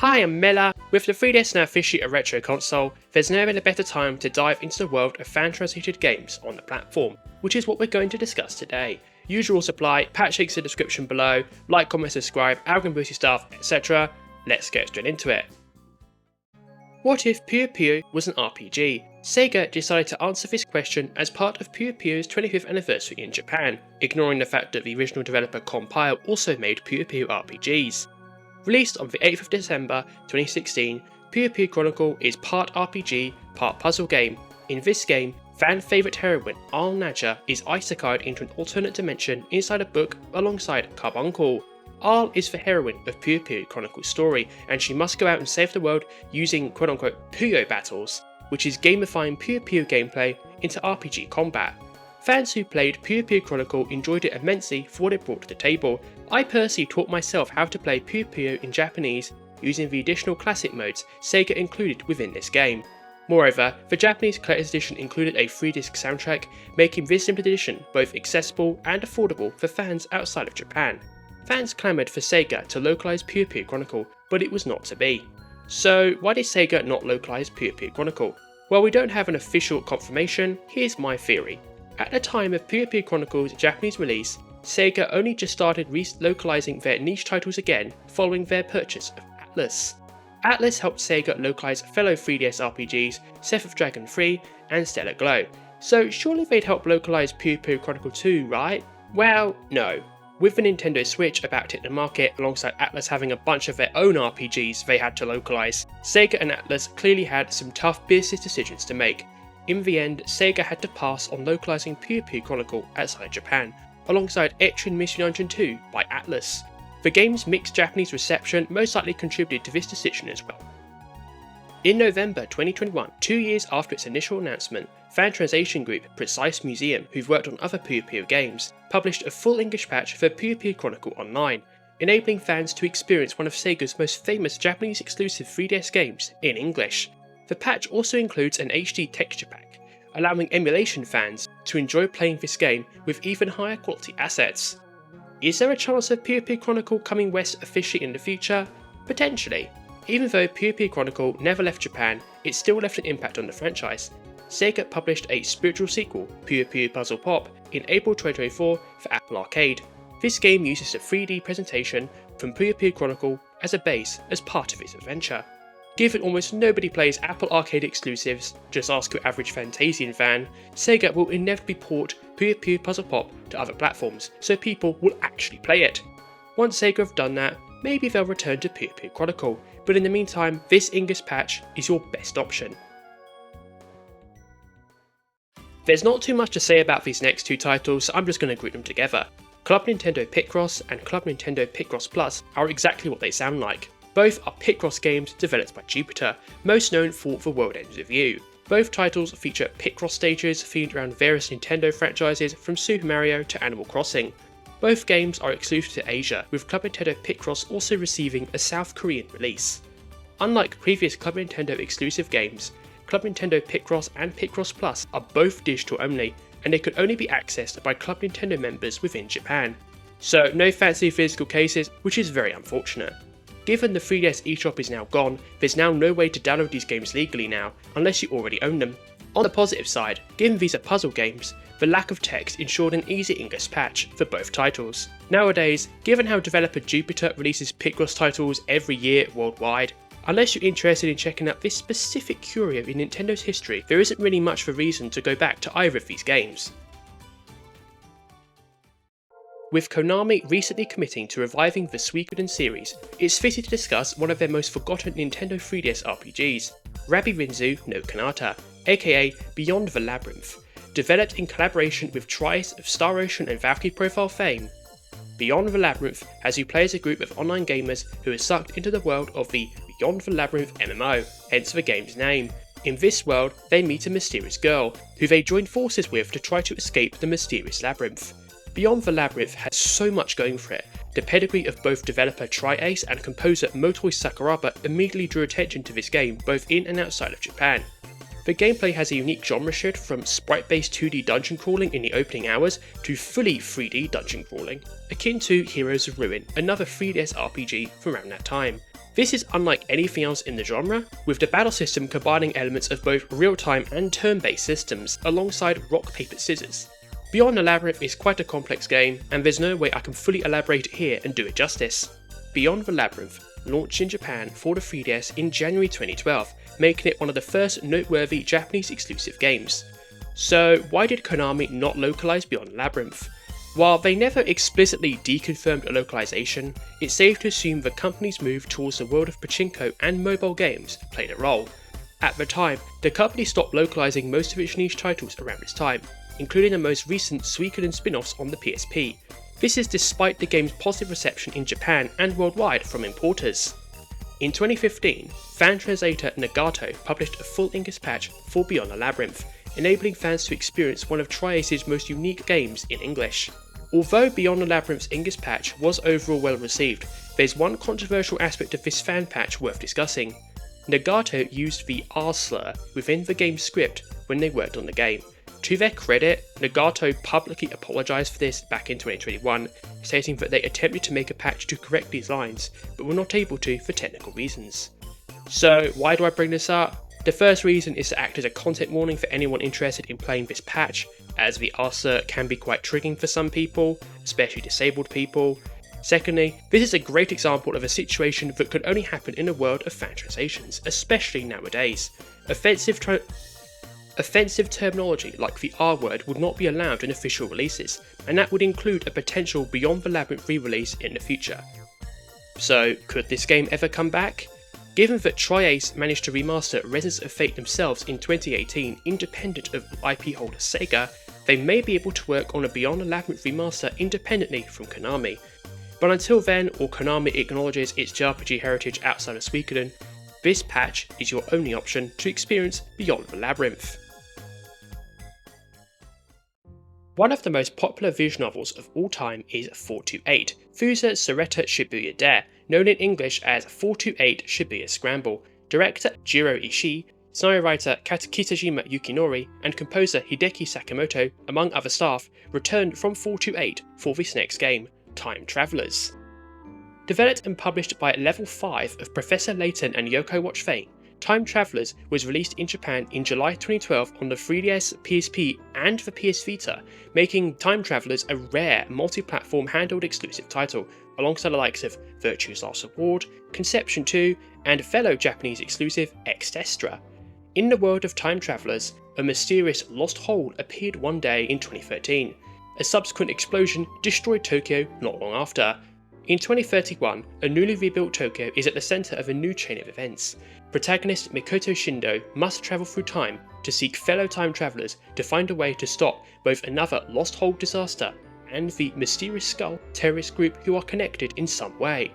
Hi, I'm Milla. With the 3DS now officially a retro console, there's never been a better time to dive into the world of fan-translated games on the platform, which is what we're going to discuss today. Usual supply, patch links in the description below, like, comment, subscribe, algorithm boosty stuff, etc. Let's get straight into it. What if Puyo was an RPG? Sega decided to answer this question as part of Puyo's 25th anniversary in Japan, ignoring the fact that the original developer Compile also made Puyo RPGs. Released on the 8th of December 2016, Puyo Chronicle is part RPG, part puzzle game. In this game, fan favourite heroine Al Naja is isekai'd into an alternate dimension inside a book alongside Carbuncle. Al is the heroine of Puyo Chronicle's story, and she must go out and save the world using quote-unquote Puyo battles, which is gamifying Puyo gameplay into RPG combat. Fans who played Puyo Chronicle enjoyed it immensely for what it brought to the table. I personally taught myself how to play Puyo in Japanese using the additional classic modes Sega included within this game. Moreover, the Japanese Collector's Edition included a 3-disc soundtrack, making this limited edition both accessible and affordable for fans outside of Japan. Fans clamoured for Sega to localise Puyo Chronicle, but it was not to be. So why did Sega not localise Puyo Chronicle? Well, we don't have an official confirmation. Here's my theory. At the time of Puyo Chronicle's Japanese release, Sega only just started relocalizing their niche titles again following their purchase of Atlus. Atlus helped Sega localize fellow 3DS RPGs Seventh Dragon 3 and Stellar Glow, so surely they'd help localize Puyo Chronicle 2, right? Well, no. With the Nintendo Switch about to hit the market alongside Atlus having a bunch of their own RPGs they had to localize, Sega and Atlus clearly had some tough business decisions to make. In the end, Sega had to pass on localizing Puyo Chronicle outside Japan, alongside Etrian Mystery Dungeon 2 by Atlus. The game's mixed Japanese reception most likely contributed to this decision as well. In November 2021, 2 years after its initial announcement, fan translation group Precise Museum, who've worked on other Puyo games, published a full English patch for Puyo Chronicle online, enabling fans to experience one of Sega's most famous Japanese exclusive 3DS games in English. The patch also includes an HD texture pack, allowing emulation fans to enjoy playing this game with even higher quality assets. Is there a chance of Puyo Chronicle coming west officially in the future? Potentially. Even though Puyo Chronicle never left Japan, it still left an impact on the franchise. Sega published a spiritual sequel, Puyo Puzzle Pop, in April 2024 for Apple Arcade. This game uses a 3D presentation from Puyo Chronicle as a base as part of its adventure. Given almost nobody plays Apple Arcade exclusives, just ask your average Fantasian fan, Sega will inevitably port Puyo Puzzle Pop to other platforms, so people will actually play it. Once Sega have done that, maybe they'll return to Puyo Chronicle, but in the meantime, this English patch is your best option. There's not too much to say about these next two titles, so I'm just going to group them together. Club Nintendo Picross and Club Nintendo Picross Plus are exactly what they sound like. Both are Picross games developed by Jupiter, most known for The World Ends With You. Both titles feature Picross stages themed around various Nintendo franchises from Super Mario to Animal Crossing. Both games are exclusive to Asia, with Club Nintendo Picross also receiving a South Korean release. Unlike previous Club Nintendo exclusive games, Club Nintendo Picross and Picross Plus are both digital only, and they could only be accessed by Club Nintendo members within Japan. So no fancy physical cases, which is very unfortunate. Given the 3DS eShop is now gone, there's now no way to download these games legally now, unless you already own them. On the positive side, given these are puzzle games, the lack of text ensured an easy English patch for both titles. Nowadays, given how developer Jupiter releases Picross titles every year worldwide, unless you're interested in checking out this specific curio in Nintendo's history, there isn't really much of a reason to go back to either of these games. With Konami recently committing to reviving the Suikoden series, it's fitting to discuss one of their most forgotten Nintendo 3DS RPGs, Labyrinth no Kanata, aka Beyond the Labyrinth. Developed in collaboration with Trice of Star Ocean and Valkyrie Profile fame, Beyond the Labyrinth has you play as a group of online gamers who are sucked into the world of the Beyond the Labyrinth MMO, hence the game's name. In this world, they meet a mysterious girl, who they join forces with to try to escape the mysterious labyrinth. Beyond the Labyrinth has so much going for it. The pedigree of both developer Tri-Ace and composer Motoi Sakuraba immediately drew attention to this game both in and outside of Japan. The gameplay has a unique genre shift from sprite-based 2D dungeon crawling in the opening hours to fully 3D dungeon crawling, akin to Heroes of Ruin, another 3DS RPG from around that time. This is unlike anything else in the genre, with the battle system combining elements of both real-time and turn-based systems alongside rock, paper, scissors. Beyond the Labyrinth is quite a complex game, and there's no way I can fully elaborate it here and do it justice. Beyond the Labyrinth launched in Japan for the 3DS in January 2012, making it one of the first noteworthy Japanese exclusive games. So why did Konami not localise Beyond the Labyrinth? While they never explicitly deconfirmed a localization, it's safe to assume the company's move towards the world of pachinko and mobile games played a role. At the time, the company stopped localizing most of its niche titles around this time, including the most recent Suikoden spin-offs on the PSP. This is despite the game's positive reception in Japan and worldwide from importers. In 2015, fan translator Nagato published a full English patch for Beyond the Labyrinth, enabling fans to experience one of Tri-Ace's most unique games in English. Although Beyond the Labyrinth's English patch was overall well received, there's one controversial aspect of this fan patch worth discussing. Nagato used the R slur within the game's script when they worked on the game. To their credit, Nagato publicly apologised for this back in 2021, stating that they attempted to make a patch to correct these lines, but were not able to for technical reasons. So why do I bring this up? The first reason is to act as a content warning for anyone interested in playing this patch, as the R slur can be quite triggering for some people, especially disabled people. Secondly, this is a great example of a situation that could only happen in a world of fan translations, especially nowadays. Offensive terminology like the R word would not be allowed in official releases, and that would include a potential Beyond the Labyrinth re-release in the future. So, could this game ever come back? Given that Tri-Ace managed to remaster Resonance of Fate themselves in 2018 independent of IP holder Sega, they may be able to work on a Beyond the Labyrinth remaster independently from Konami. But until then, or Konami acknowledges its JRPG heritage outside of Suikoden, this patch is your only option to experience Beyond the Labyrinth. One of the most popular visual novels of all time is 428, Fusa Soreta Shibuya Dare, known in English as 428 Shibuya Scramble. Director Jiro Ishii, scenario writer Kitajima Yukinori, and composer Hideki Sakamoto, among other staff, returned from 428 for this next game, Time Travelers. Developed and published by Level 5 of Professor Layton and Yokai Watch fame, Time Travelers was released in Japan in July 2012 on the 3DS, PSP and the PS Vita, making Time Travelers a rare multi-platform handheld exclusive title, alongside the likes of Virtue's Last Reward, Conception 2, and fellow Japanese exclusive Extestra. In the world of Time Travelers, a mysterious lost hole appeared one day in 2013. A subsequent explosion destroyed Tokyo not long after. In 2031, a newly rebuilt Tokyo is at the centre of a new chain of events. Protagonist Mikoto Shindo must travel through time to seek fellow time travellers to find a way to stop both another Lost Hole disaster and the Mysterious Skull terrorist group who are connected in some way.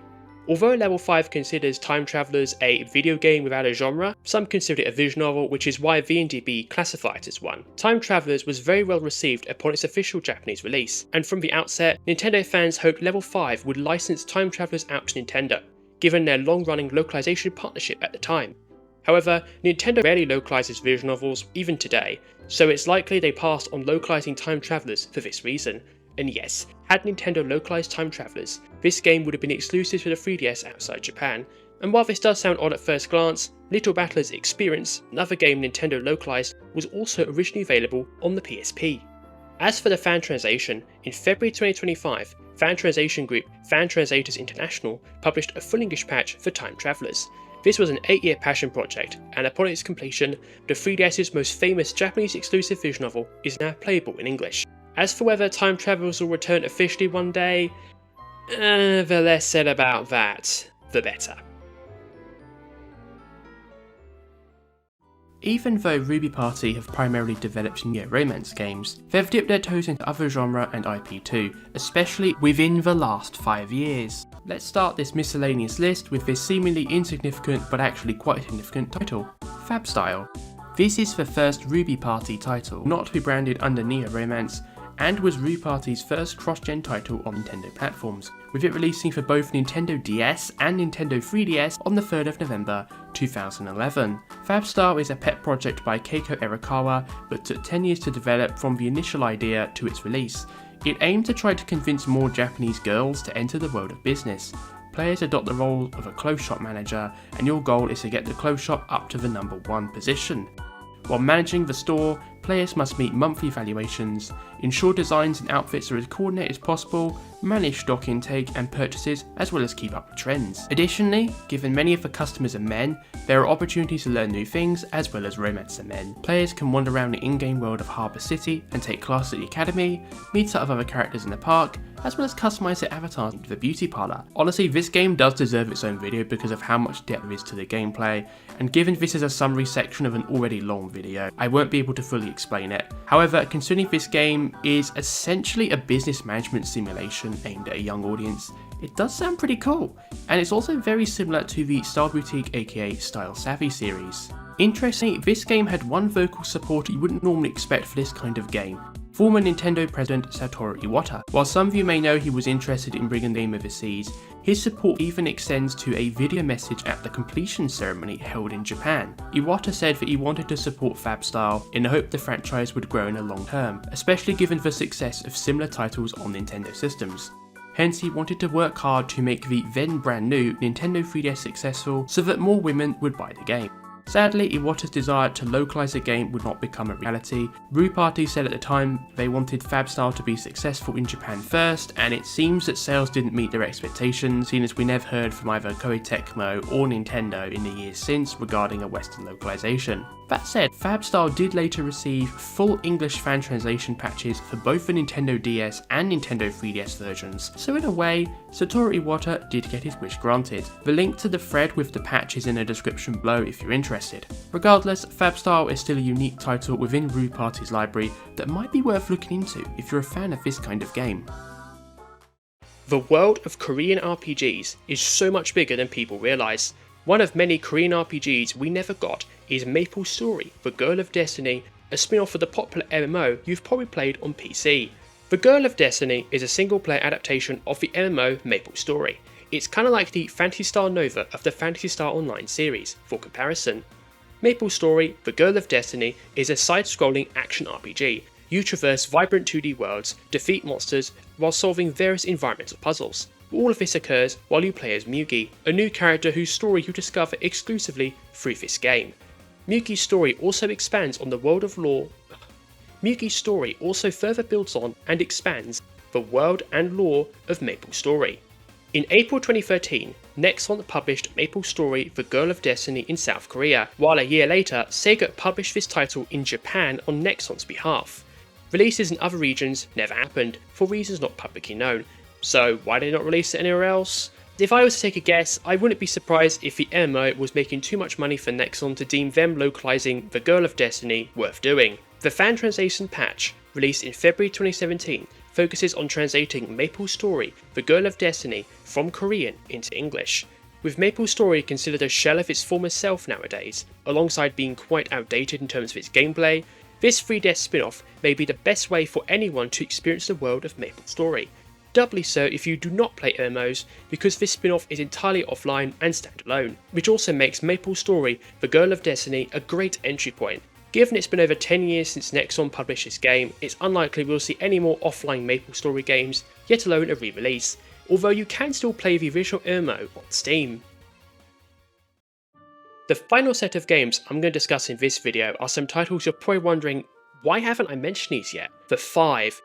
Although Level 5 considers Time Travelers a video game without a genre, some consider it a visual novel, which is why VNDB classify it as one. Time Travelers was very well received upon its official Japanese release, and from the outset, Nintendo fans hoped Level 5 would license Time Travelers out to Nintendo, given their long-running localization partnership at the time. However, Nintendo rarely localizes visual novels, even today, so it's likely they passed on localizing Time Travelers for this reason. And yes, had Nintendo localized Time Travelers, this game would have been exclusive to the 3DS outside Japan. And while this does sound odd at first glance, Little Battler's Experience, another game Nintendo localized, was also originally available on the PSP. As for the fan translation, in February 2025, fan translation group Fan Translators International published a full English patch for Time Travelers. This was an 8-year passion project, and upon its completion, the 3DS's most famous Japanese exclusive visual novel is now playable in English. As for whether Time Travelers will return officially one day, the less said about that, the better. Even though Ruby Party have primarily developed neo-romance games, they've dipped their toes into other genre and IP too, especially within the last 5 years. Let's start this miscellaneous list with this seemingly insignificant but actually quite significant title, FabStyle. This is the first Ruby Party title not to be branded under neo-romance, and was Ruby Party's first cross-gen title on Nintendo platforms, with it releasing for both Nintendo DS and Nintendo 3DS on the 3rd of November 2011. FabStyle is a pet project by Keiko Arakawa that took 10 years to develop from the initial idea to its release. It aimed to try to convince more Japanese girls to enter the world of business. players adopt the role of a close shop manager, and your goal is to get the close shop up to the number 1 position. While managing the store, players must meet monthly valuations, ensure designs and outfits are as coordinated as possible, manage stock intake and purchases, as well as keep up with trends. Additionally, given many of the customers are men, there are opportunities to learn new things as well as romance the men. Players can wander around the in-game world of Harbour City and take classes at the academy, meet up with other characters in the park, as well as customise their avatars into the beauty parlour. Honestly, this game does deserve its own video because of how much depth there is to the gameplay, and given this is a summary section of an already long video, I won't be able to fully explain it. However, considering this game is essentially a business management simulation aimed at a young audience, it does sound pretty cool, and it's also very similar to the Style Boutique aka Style Savvy series. Interestingly, this game had one vocal supporter you wouldn't normally expect for this kind of game, former Nintendo president Satoru Iwata. While some of you may know he was interested in bringing the game overseas, his support even extends to a video message at the completion ceremony held in Japan. Iwata said that he wanted to support FabStyle in the hope the franchise would grow in the long term, especially given the success of similar titles on Nintendo systems. Hence, he wanted to work hard to make the then brand new Nintendo 3DS successful so that more women would buy the game. Sadly, Iwata's desire to localise the game would not become a reality. Rue Party said at the time they wanted FabStyle to be successful in Japan first, and it seems that sales didn't meet their expectations, seeing as we never heard from either Koei Tecmo or Nintendo in the years since regarding a Western localisation. That said, FabStyle did later receive full English fan translation patches for both the Nintendo DS and Nintendo 3DS versions, so in a way, Satoru Iwata did get his wish granted. The link to the thread with the patch is in the description below if you're interested. Regardless, FabStyle is still a unique title within Rue Party's library that might be worth looking into if you're a fan of this kind of game. The world of Korean RPGs is so much bigger than people realise. One of many Korean RPGs we never got is Maple Story: The Girl of Destiny, a spin-off of the popular MMO you've probably played on PC. The Girl of Destiny is a single-player adaptation of the MMO Maple Story. It's kinda like the Phantasy Star Nova of the Phantasy Star Online series, for comparison. Maple Story: The Girl of Destiny is a side-scrolling action RPG. You traverse vibrant 2D worlds, defeat monsters, while solving various environmental puzzles. All of this occurs while you play as Mugi, a new character whose story you discover exclusively through this game. Mugi's story also expands on the world of lore. Mugi's story also further builds on and expands the world and lore of Maple Story. In April 2013, Nexon published Maple Story: The Girl of Destiny in South Korea, while a year later, Sega published this title in Japan on Nexon's behalf. Releases in other regions never happened, for reasons not publicly known. So why did they not release it anywhere else? If I was to take a guess, I wouldn't be surprised if the MMO was making too much money for Nexon to deem them localising The Girl of Destiny worth doing. The fan translation patch, released in February 2017, focuses on translating Maple Story: The Girl of Destiny from Korean into English. With Maple Story considered a shell of its former self nowadays, alongside being quite outdated in terms of its gameplay, this 3DS spin-off may be the best way for anyone to experience the world of Maple Story. Doubly so if you do not play MMOs, because this spin-off is entirely offline and standalone, which also makes Maple Story: The Girl of Destiny a great entry point. Given it's been over 10 years since Nexon published this game, it's unlikely we'll see any more offline Maple Story games, yet alone a re-release, although you can still play the original MMO on Steam. The final set of games I'm going to discuss in this video are some titles you're probably wondering, why haven't I mentioned these yet? The 5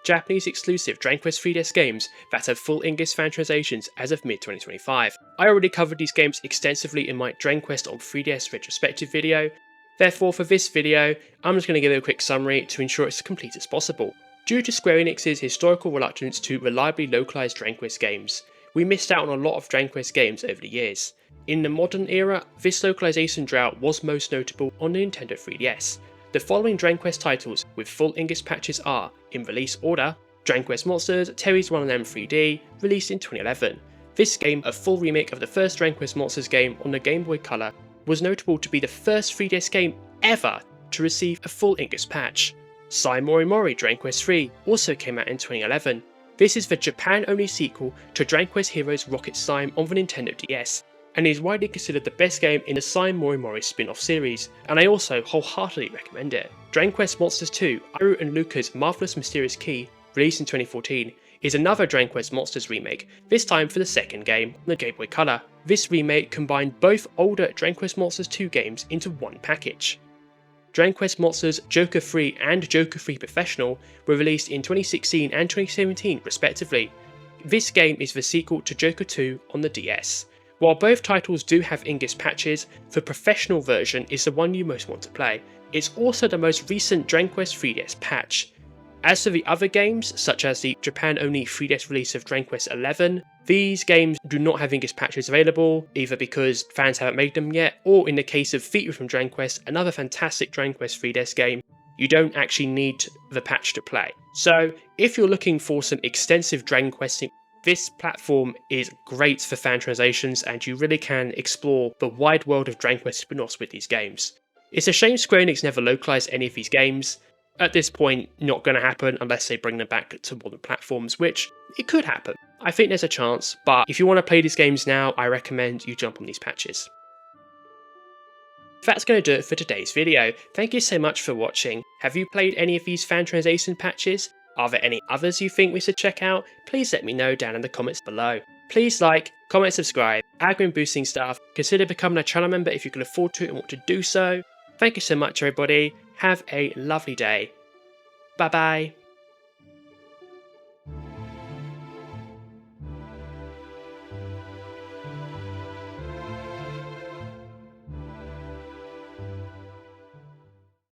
Japanese exclusive Dragon Quest 3DS games that have full English fan translations as of mid-2025. I already covered these games extensively in my Dragon Quest on 3DS retrospective video, therefore for this video, I'm just going to give it a quick summary to ensure it's as complete as possible. Due to Square Enix's historical reluctance to reliably localise Dragon Quest games, we missed out on a lot of Dragon Quest games over the years. In the modern era, this localisation drought was most notable on the Nintendo 3DS. The following Dragon Quest titles with full English patches are, in release order, Dragon Quest Monsters Terry's 1&M 3D, released in 2011. This game, a full remake of the first Dragon Quest Monsters game on the Game Boy Color, was notable to be the first 3DS game ever to receive a full English patch. Sai Mori Mori Dragon Quest 3 also came out in 2011. This is the Japan-only sequel to Dragon Quest Heroes Rocket Slime on the Nintendo DS, and is widely considered the best game in the Sai Mori Mori spin-off series, and I also wholeheartedly recommend it. Dragon Quest Monsters 2 Iru and Luca's Marvelous Mysterious Key, released in 2014, is another Dragon Quest Monsters remake, this time for the second game, the Game Boy Color. This remake combined both older Dragon Quest Monsters 2 games into one package. Dragon Quest Monsters Joker 3 and Joker 3 Professional were released in 2016 and 2017 respectively. This game is the sequel to Joker 2 on the DS. While both titles do have Ingus patches, the Professional version is the one you most want to play. It's also the most recent Dragon Quest 3DS patch. As for the other games, such as the Japan-only 3DS release of Dragon Quest XI, these games do not have Ingus patches available, either because fans haven't made them yet, or in the case of Feature from Dragon Quest, another fantastic Dragon Quest 3DS game, you don't actually need the patch to play. So, if you're looking for some extensive Dragon Questing, this platform is great for fan translations and you really can explore the wide world of Dragon Quest spin-offs with these games. It's a shame Square Enix never localised any of these games. At this point, not going to happen unless they bring them back to modern platforms, which it could happen. I think there's a chance, but if you want to play these games now, I recommend you jump on these patches. That's going to do it for today's video. Thank you so much for watching. Have you played any of these fan translation patches? Are there any others you think we should check out? Please let me know down in the comments below. Please like, comment, subscribe, algorithm boosting stuff. Consider becoming a channel member if you can afford to and want to do so. Thank you so much everybody. Have a lovely day. Bye bye.